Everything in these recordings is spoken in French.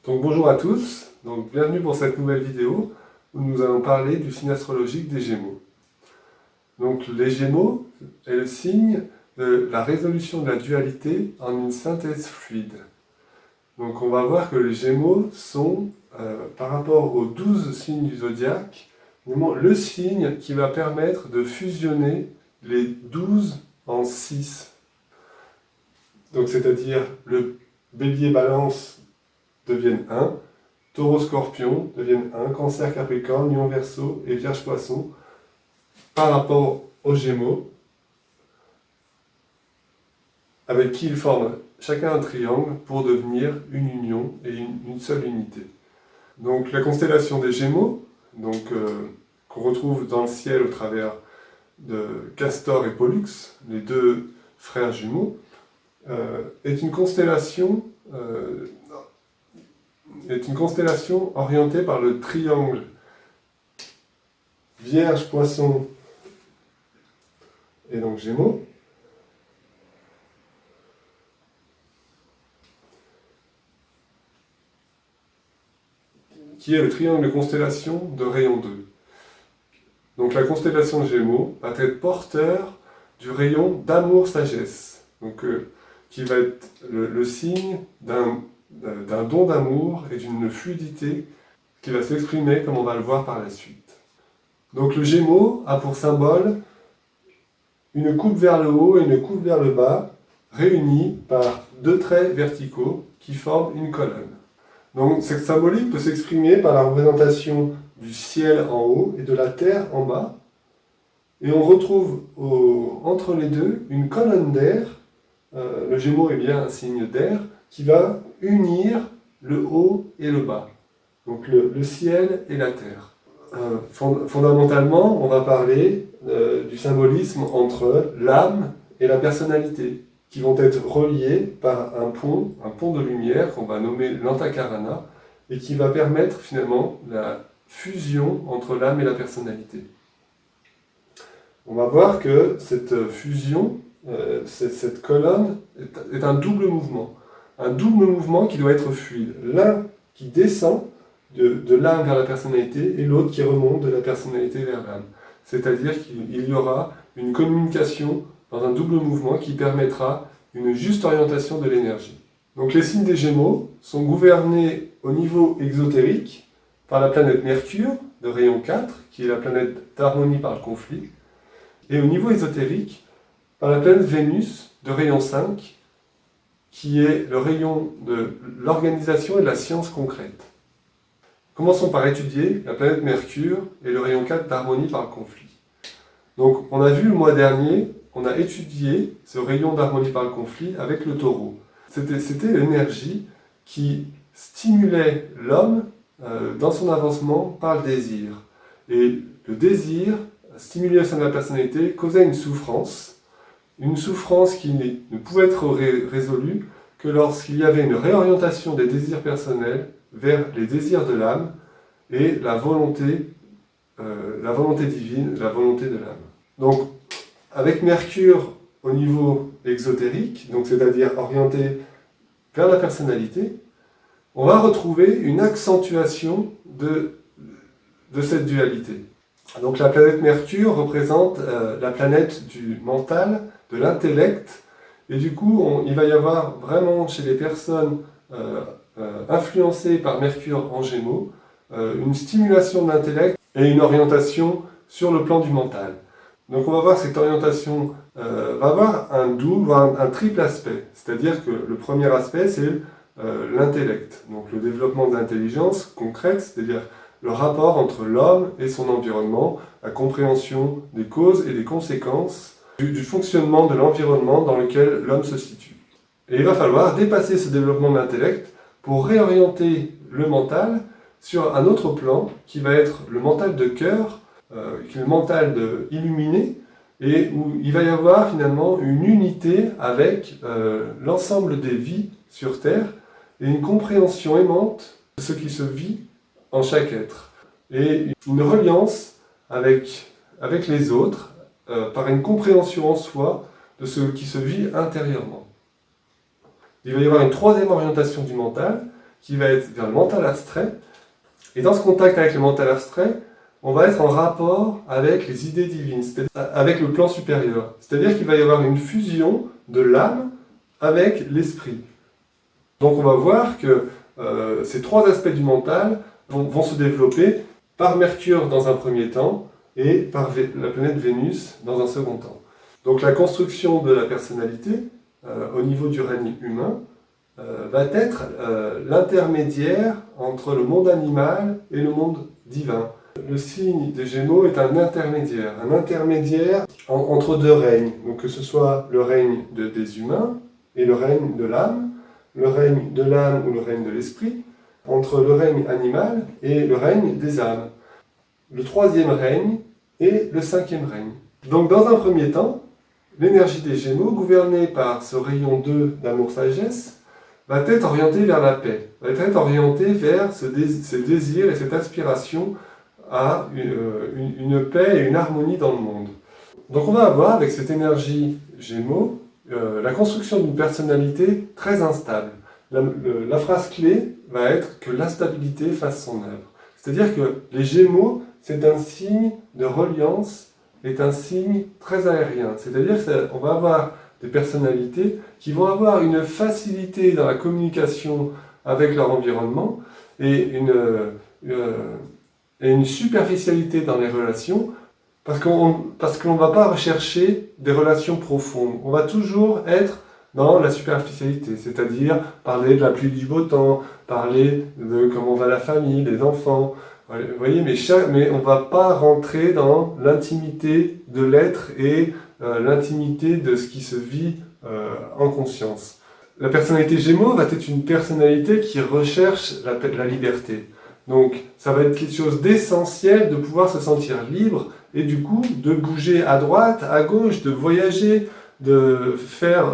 Donc bonjour à tous, bienvenue pour cette nouvelle vidéo où nous allons parler du signe astrologique des Gémeaux. Donc les Gémeaux est le signe de la résolution de la dualité en une synthèse fluide. Donc on va voir que les Gémeaux sont, par rapport aux 12 signes du zodiaque, le signe qui va permettre de fusionner les 12 en 6. Donc c'est-à-dire le Bélier Balance deviennent 1, Taureau Scorpion deviennent 1, Cancer Capricorne, Lion Verseau et Vierge Poisson par rapport aux Gémeaux, avec qui ils forment chacun un triangle pour devenir une union et une seule unité. Donc la constellation des Gémeaux, qu'on retrouve dans le ciel au travers de Castor et Pollux, les deux frères jumeaux, est une constellation orientée par le triangle Vierge, Poisson et donc Gémeaux, qui est le triangle de constellation de rayon 2. Donc la constellation de Gémeaux va être porteur du rayon d'amour-sagesse, qui va être le signe d'un don d'amour et d'une fluidité qui va s'exprimer comme on va le voir par la suite. Donc le Gémeaux a pour symbole une coupe vers le haut et une coupe vers le bas, réunies par deux traits verticaux qui forment une colonne. Donc cette symbolique peut s'exprimer par la représentation du ciel en haut et de la terre en bas, et on retrouve entre les deux une colonne d'air. Le Gémeaux est bien un signe d'air qui va unir le haut et le bas, donc le ciel et la terre. Fondamentalement, on va parler du symbolisme entre l'âme et la personnalité, qui vont être reliés par un pont de lumière qu'on va nommer l'antakarana, et qui va permettre finalement la fusion entre l'âme et la personnalité. On va voir que cette fusion, cette colonne, est un double mouvement qui doit être fluide. L'un qui descend de l'âme vers la personnalité et l'autre qui remonte de la personnalité vers l'âme. C'est-à-dire qu'il y aura une communication dans un double mouvement qui permettra une juste orientation de l'énergie. Donc les signes des Gémeaux sont gouvernés au niveau exotérique par la planète Mercure, de rayon 4, qui est la planète d'harmonie par le conflit, et au niveau ésotérique par la planète Vénus, de rayon 5, qui est le rayon de l'organisation et de la science concrète. Commençons par étudier la planète Mercure et le rayon 4 d'harmonie par le conflit. Donc on a vu le mois dernier, on a étudié ce rayon d'harmonie par le conflit avec le Taureau. C'était l'énergie qui stimulait l'homme dans son avancement par le désir. Et le désir, stimulé au sein de la personnalité, causait une souffrance qui ne pouvait être résolue que lorsqu'il y avait une réorientation des désirs personnels vers les désirs de l'âme et la volonté divine, la volonté de l'âme. Donc, avec Mercure au niveau exotérique, c'est-à-dire orienté vers la personnalité, on va retrouver une accentuation de cette dualité. Donc la planète Mercure représente la planète du mental, de l'intellect, et du coup, il va y avoir vraiment chez les personnes influencées par Mercure en Gémeaux, une stimulation de l'intellect et une orientation sur le plan du mental. Donc on va voir que cette orientation va avoir un triple aspect, c'est-à-dire que le premier aspect c'est l'intellect, donc le développement de l'intelligence concrète, c'est-à-dire le rapport entre l'homme et son environnement, la compréhension des causes et des conséquences du fonctionnement de l'environnement dans lequel l'homme se situe. Et il va falloir dépasser ce développement de l'intellect pour réorienter le mental sur un autre plan qui va être le mental de cœur, qui est le mental illuminé, et où il va y avoir finalement une unité avec l'ensemble des vies sur Terre et une compréhension aimante de ce qui se vit en chaque être, et une reliance avec les autres par une compréhension en soi de ce qui se vit intérieurement. Il va y avoir une troisième orientation du mental qui va être vers le mental abstrait. Et dans ce contact avec le mental abstrait, on va être en rapport avec les idées divines, c'est-à-dire avec le plan supérieur. C'est-à-dire qu'il va y avoir une fusion de l'âme avec l'esprit. Donc on va voir que ces trois aspects du mental vont se développer par Mercure dans un premier temps et par la planète Vénus dans un second temps. Donc la construction de la personnalité au niveau du règne humain va être l'intermédiaire entre le monde animal et le monde divin. Le signe des Gémeaux est un intermédiaire entre deux règnes, donc que ce soit le règne des humains et le règne de l'âme, le règne de l'âme ou le règne de l'esprit, entre le règne animal et le règne des âmes, le troisième règne et le cinquième règne. Donc dans un premier temps, l'énergie des Gémeaux, gouvernée par ce rayon 2 d'amour-sagesse, va être orientée vers la paix, va être orientée vers ce désir et cette aspiration à une paix et une harmonie dans le monde. Donc on va avoir avec cette énergie Gémeaux la construction d'une personnalité très instable. La phrase clé va être que l'instabilité fasse son œuvre. C'est-à-dire que les Gémeaux, c'est un signe de reliance, est un signe très aérien. C'est-à-dire qu'on va avoir des personnalités qui vont avoir une facilité dans la communication avec leur environnement et une superficialité dans les relations parce qu'on ne va pas rechercher des relations profondes. On va toujours être dans la superficialité, c'est-à-dire parler de la pluie du beau temps, parler de comment va la famille, les enfants. Vous voyez, mais on ne va pas rentrer dans l'intimité de l'être et l'intimité de ce qui se vit en conscience. La personnalité Gémeaux va être une personnalité qui recherche la liberté. Donc ça va être quelque chose d'essentiel de pouvoir se sentir libre et du coup de bouger à droite, à gauche, de voyager, de faire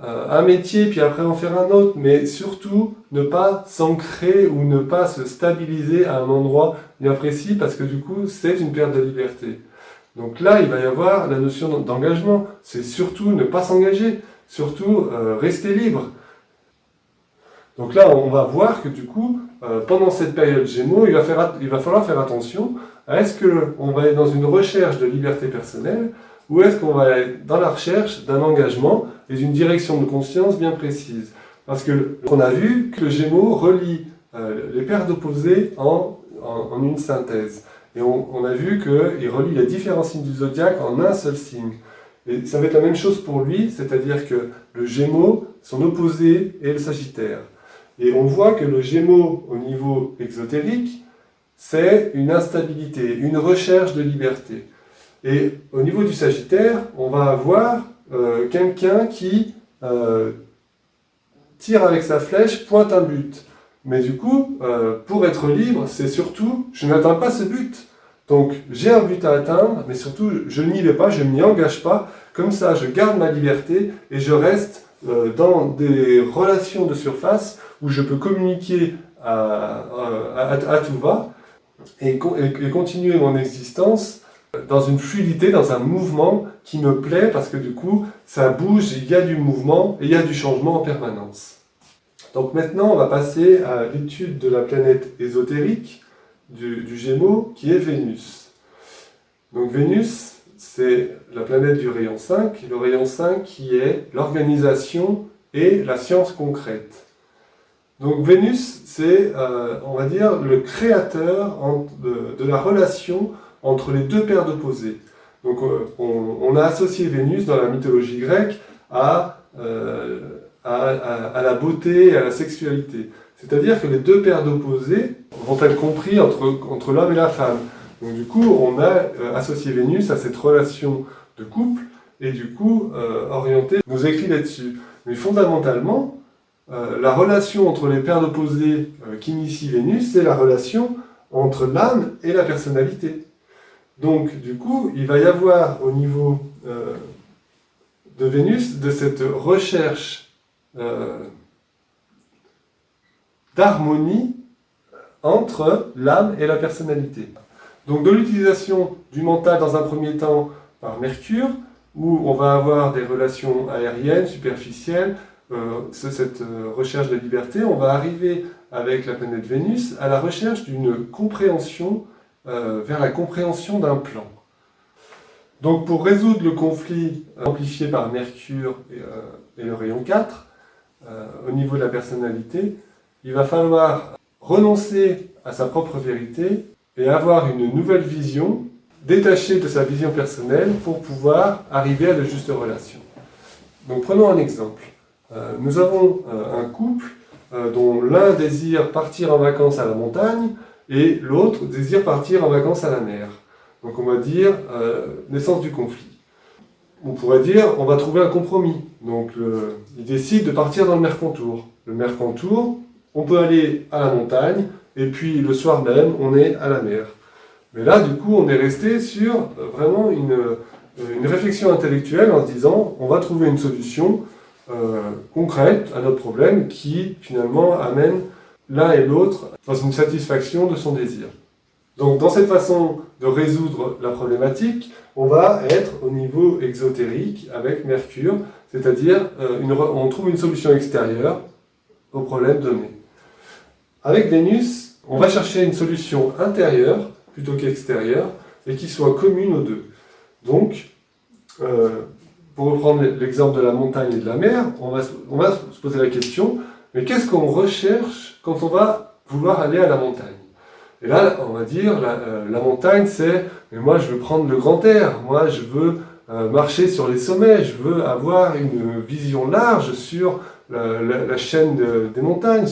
un métier puis après en faire un autre, mais surtout ne pas s'ancrer ou ne pas se stabiliser à un endroit bien précis parce que du coup c'est une perte de liberté. Donc là il va y avoir la notion d'engagement, c'est surtout ne pas s'engager, surtout rester libre. Donc là, on va voir que du coup, pendant cette période Gémeaux, il va falloir faire attention à est-ce qu'on va être dans une recherche de liberté personnelle ou est-ce qu'on va être dans la recherche d'un engagement et d'une direction de conscience bien précise. Parce qu'on a vu que le Gémeaux relie les paires d'opposés en une synthèse. Et on a vu qu'il relie les différents signes du zodiaque en un seul signe. Et ça va être la même chose pour lui, c'est-à-dire que le Gémeaux, son opposé est le Sagittaire. Et on voit que le Gémeaux, au niveau exotérique, c'est une instabilité, une recherche de liberté. Et au niveau du Sagittaire, on va avoir quelqu'un qui tire avec sa flèche, pointe un but. Mais du coup, pour être libre, c'est surtout, je n'atteins pas ce but. Donc j'ai un but à atteindre, mais surtout, je n'y vais pas, je ne m'y engage pas. Comme ça, je garde ma liberté et je reste dans des relations de surface où je peux communiquer à tout va et continuer mon existence dans une fluidité, dans un mouvement qui me plaît parce que du coup ça bouge, il y a du mouvement et il y a du changement en permanence. Donc maintenant on va passer à l'étude de la planète ésotérique du Gémeaux qui est Vénus. Donc Vénus, c'est la planète du rayon 5, le rayon 5 qui est l'organisation et la science concrète. Donc Vénus, c'est, on va dire, le créateur de la relation entre les deux paires d'opposés. Donc on a associé Vénus dans la mythologie grecque à la beauté et à la sexualité. C'est-à-dire que les deux paires d'opposés vont être compris entre l'homme et la femme. Donc du coup, on a associé Vénus à cette relation de couple et du coup orienté nos écrits là-dessus. Mais fondamentalement, la relation entre les paires d'opposés qu'initie Vénus, c'est la relation entre l'âme et la personnalité. Donc, du coup, il va y avoir au niveau de Vénus, de cette recherche d'harmonie entre l'âme et la personnalité. Donc, de l'utilisation du mental dans un premier temps par Mercure, où on va avoir des relations aériennes, superficielles, cette recherche de liberté, on va arriver avec la planète Vénus à la recherche d'une compréhension, vers la compréhension d'un plan. Donc pour résoudre le conflit amplifié par Mercure et le rayon 4, au niveau de la personnalité, il va falloir renoncer à sa propre vérité et avoir une nouvelle vision, détachée de sa vision personnelle pour pouvoir arriver à de justes relations. Donc prenons un exemple. Nous avons un couple dont l'un désire partir en vacances à la montagne et l'autre désire partir en vacances à la mer. Donc on va dire naissance du conflit. On pourrait dire on va trouver un compromis. Donc il décide de partir dans le Mercantour. Le Mercantour, on peut aller à la montagne et puis le soir même on est à la mer. Mais là du coup on est resté sur vraiment une réflexion intellectuelle en se disant on va trouver une solution concrète à notre problème qui finalement amène l'un et l'autre dans une satisfaction de son désir. Donc dans cette façon de résoudre la problématique, on va être au niveau exotérique avec Mercure, c'est-à-dire on trouve une solution extérieure au problème donné. Avec Vénus, on va chercher une solution intérieure plutôt qu'extérieure et qui soit commune aux deux. Donc, pour reprendre l'exemple de la montagne et de la mer, on va se poser la question, mais qu'est-ce qu'on recherche quand on va vouloir aller à la montagne ? Et là, on va dire, la montagne, c'est « mais moi, je veux prendre le grand air, moi, je veux marcher sur les sommets, je veux avoir une vision large sur la chaîne des montagnes,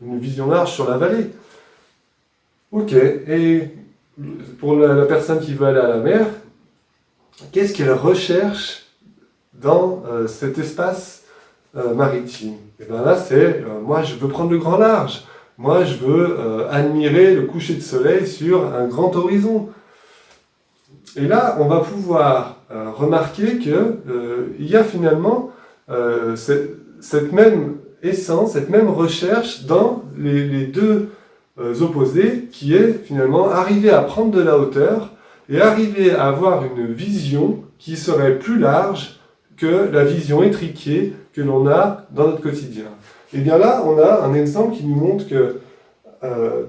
une vision large sur la vallée. » Ok, et pour la personne qui veut aller à la mer, qu'est-ce qu'elle recherche dans cet espace maritime? Et bien là, c'est moi, je veux prendre le grand large. Moi, je veux admirer le coucher de soleil sur un grand horizon. Et là, on va pouvoir remarquer qu'il y a finalement cette même essence, cette même recherche dans les deux opposés, qui est finalement arriver à prendre de la hauteur et arriver à avoir une vision qui serait plus large que la vision étriquée que l'on a dans notre quotidien. Et bien là, on a un exemple qui nous montre que,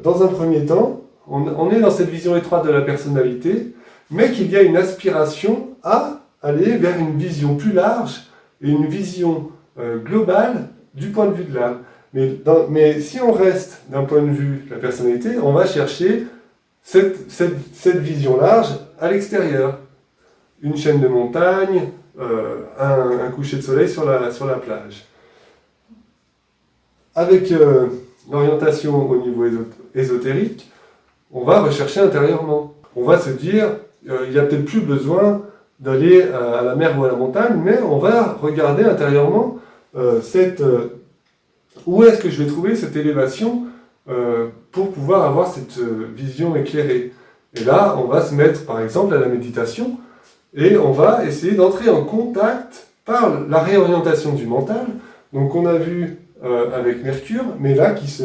dans un premier temps, on est dans cette vision étroite de la personnalité, mais qu'il y a une aspiration à aller vers une vision plus large et une vision globale du point de vue de l'âme. Mais si on reste d'un point de vue de la personnalité, on va chercher cette vision large à l'extérieur. Une chaîne de montagne, un coucher de soleil sur la plage. Avec l'orientation au niveau ésotérique, on va rechercher intérieurement. On va se dire, il n'y a peut-être plus besoin d'aller à la mer ou à la montagne, mais on va regarder intérieurement où est-ce que je vais trouver cette élévation pour pouvoir avoir cette vision éclairée. Et là, on va se mettre par exemple à la méditation et on va essayer d'entrer en contact par la réorientation du mental. Donc on a vu avec Mercure, mais là qui se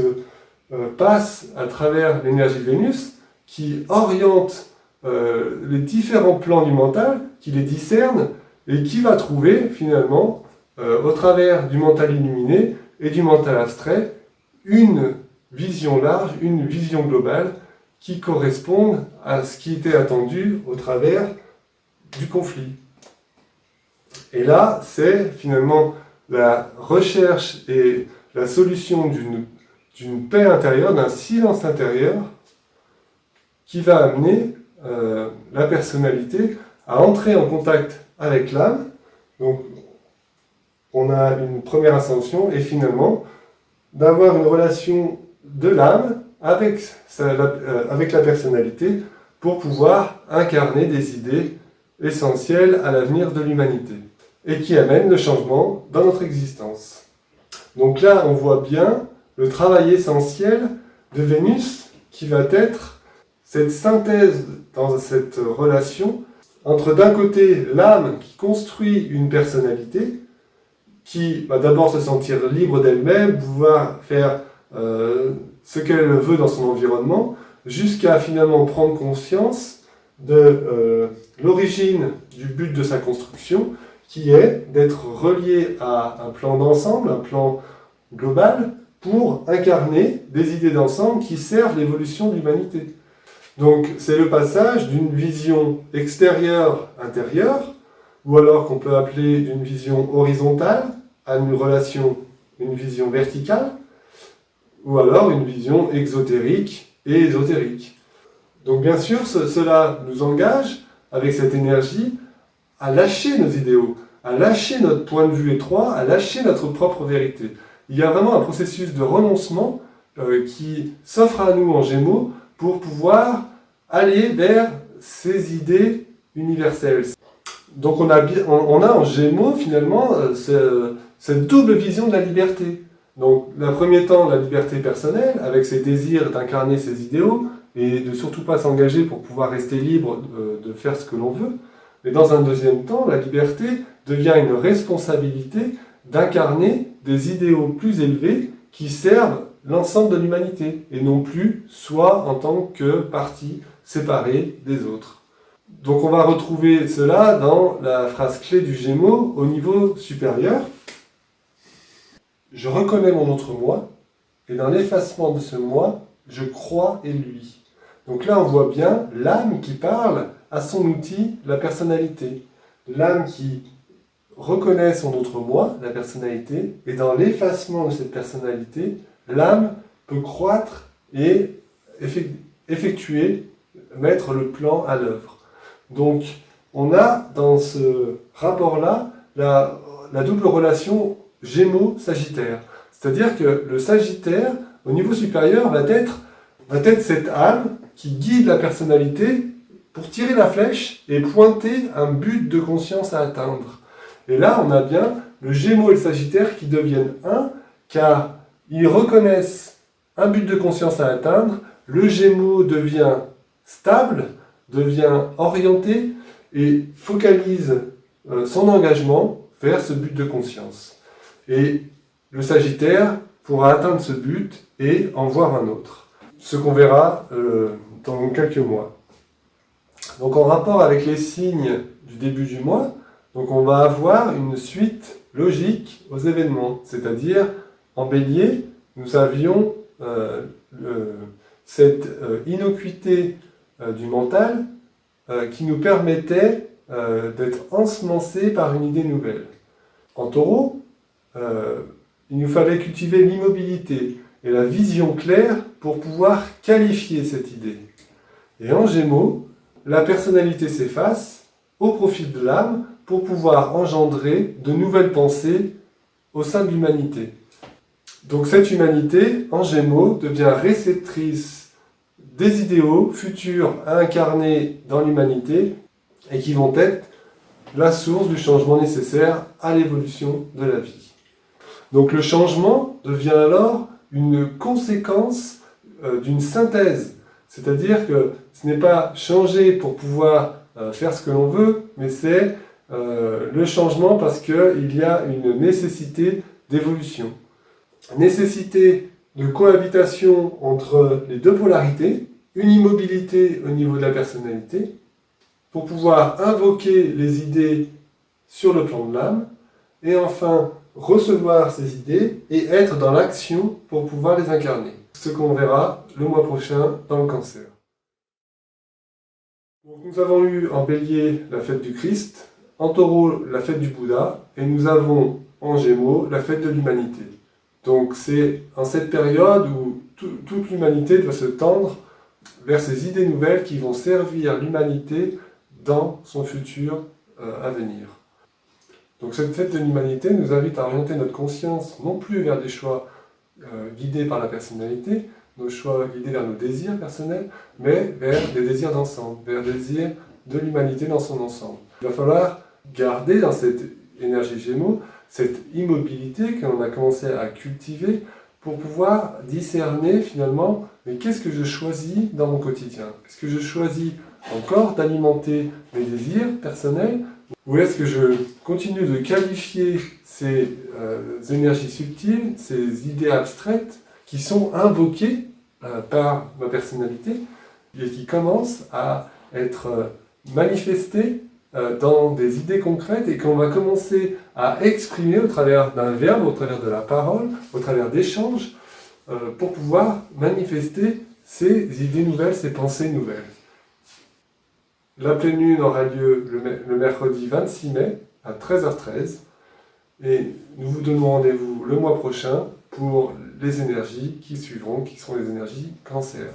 passe à travers l'énergie de Vénus, qui oriente les différents plans du mental, qui les discerne et qui va trouver finalement, au travers du mental illuminé et du mental abstrait, une vision large, une vision globale qui correspondent à ce qui était attendu au travers du conflit. Et là, c'est finalement la recherche et la solution d'une paix intérieure, d'un silence intérieur, qui va amener la personnalité à entrer en contact avec l'âme. Donc, on a une première ascension et finalement, d'avoir une relation de l'âme avec la personnalité pour pouvoir incarner des idées essentielles à l'avenir de l'humanité et qui amènent le changement dans notre existence. Donc là, on voit bien le travail essentiel de Vénus qui va être cette synthèse dans cette relation entre d'un côté l'âme qui construit une personnalité, qui va d'abord se sentir libre d'elle-même, pouvoir faire ce qu'elle veut dans son environnement, jusqu'à finalement prendre conscience de l'origine du but de sa construction, qui est d'être relié à un plan d'ensemble, un plan global, pour incarner des idées d'ensemble qui servent l'évolution de l'humanité. Donc c'est le passage d'une vision extérieure-intérieure, ou alors qu'on peut appeler d'une vision horizontale à une vision verticale, ou alors une vision exotérique et ésotérique. Donc bien sûr, cela nous engage, avec cette énergie, à lâcher nos idéaux, à lâcher notre point de vue étroit, à lâcher notre propre vérité. Il y a vraiment un processus de renoncement qui s'offre à nous en Gémeaux pour pouvoir aller vers ces idées universelles. Donc on a en Gémeaux finalement cette double vision de la liberté. Donc d'un premier temps, la liberté personnelle, avec ses désirs d'incarner ses idéaux, et de surtout pas s'engager pour pouvoir rester libre de faire ce que l'on veut. Mais dans un deuxième temps, la liberté devient une responsabilité d'incarner des idéaux plus élevés qui servent l'ensemble de l'humanité, et non plus soi en tant que partie séparée des autres. Donc on va retrouver cela dans la phrase clé du Gémeaux au niveau supérieur. Je reconnais mon autre moi, et dans l'effacement de ce moi, je crois en lui. Donc là on voit bien l'âme qui parle à son outil, la personnalité. L'âme qui reconnaît son autre moi, la personnalité, et dans l'effacement de cette personnalité, l'âme peut croître et mettre le plan à l'œuvre. Donc on a dans ce rapport-là la double relation Gémeaux-Sagittaire. C'est-à-dire que le Sagittaire, au niveau supérieur, va être cette âme qui guide la personnalité pour tirer la flèche et pointer un but de conscience à atteindre. Et là, on a bien le Gémeaux et le Sagittaire qui deviennent un, car ils reconnaissent un but de conscience à atteindre. Le Gémeaux devient stable, devient orienté et focalise son engagement vers ce but de conscience. Et le Sagittaire pourra atteindre ce but et en voir un autre. Ce qu'on verra dans quelques mois. Donc en rapport avec les signes du début du mois, donc on va avoir une suite logique aux événements. C'est-à-dire, en Bélier, nous avions cette innocuité du mental qui nous permettait d'être ensemencés par une idée nouvelle. En Taureau, il nous fallait cultiver l'immobilité et la vision claire pour pouvoir qualifier cette idée. Et en Gémeaux, la personnalité s'efface au profit de l'âme pour pouvoir engendrer de nouvelles pensées au sein de l'humanité. Donc cette humanité, en Gémeaux, devient réceptrice des idéaux futurs à incarner dans l'humanité et qui vont être la source du changement nécessaire à l'évolution de la vie. Donc le changement devient alors une conséquence d'une synthèse. C'est-à-dire que ce n'est pas changer pour pouvoir faire ce que l'on veut, mais c'est le changement parce qu'il y a une nécessité d'évolution. Nécessité de cohabitation entre les deux polarités, une immobilité au niveau de la personnalité, pour pouvoir invoquer les idées sur le plan de l'âme, et enfin recevoir ces idées et être dans l'action pour pouvoir les incarner. Ce qu'on verra le mois prochain dans le Cancer. Donc, nous avons eu en Bélier la fête du Christ, en Taureau la fête du Bouddha, et nous avons en Gémeaux la fête de l'humanité. Donc c'est en cette période où toute l'humanité doit se tendre vers ces idées nouvelles qui vont servir l'humanité dans son futur à venir. Donc cette fête de l'humanité nous invite à orienter notre conscience non plus vers des choix guidés par la personnalité, nos choix guidés vers nos désirs personnels, mais vers des désirs d'ensemble, vers des désirs de l'humanité dans son ensemble. Il va falloir garder dans cette énergie Gémeaux cette immobilité que l'on a commencé à cultiver pour pouvoir discerner finalement, mais qu'est-ce que je choisis dans mon quotidien? Est-ce que je choisis encore d'alimenter mes désirs personnels, ou est-ce que je continue de qualifier ces énergies subtiles, ces idées abstraites qui sont invoquées par ma personnalité et qui commencent à être manifestées dans des idées concrètes et qu'on va commencer à exprimer au travers d'un verbe, au travers de la parole, au travers d'échanges, pour pouvoir manifester ces idées nouvelles, ces pensées nouvelles. La pleine lune aura lieu le mercredi 26 mai à 13h13 et nous vous donnons rendez-vous le mois prochain pour les énergies qui suivront, qui sont les énergies cancer.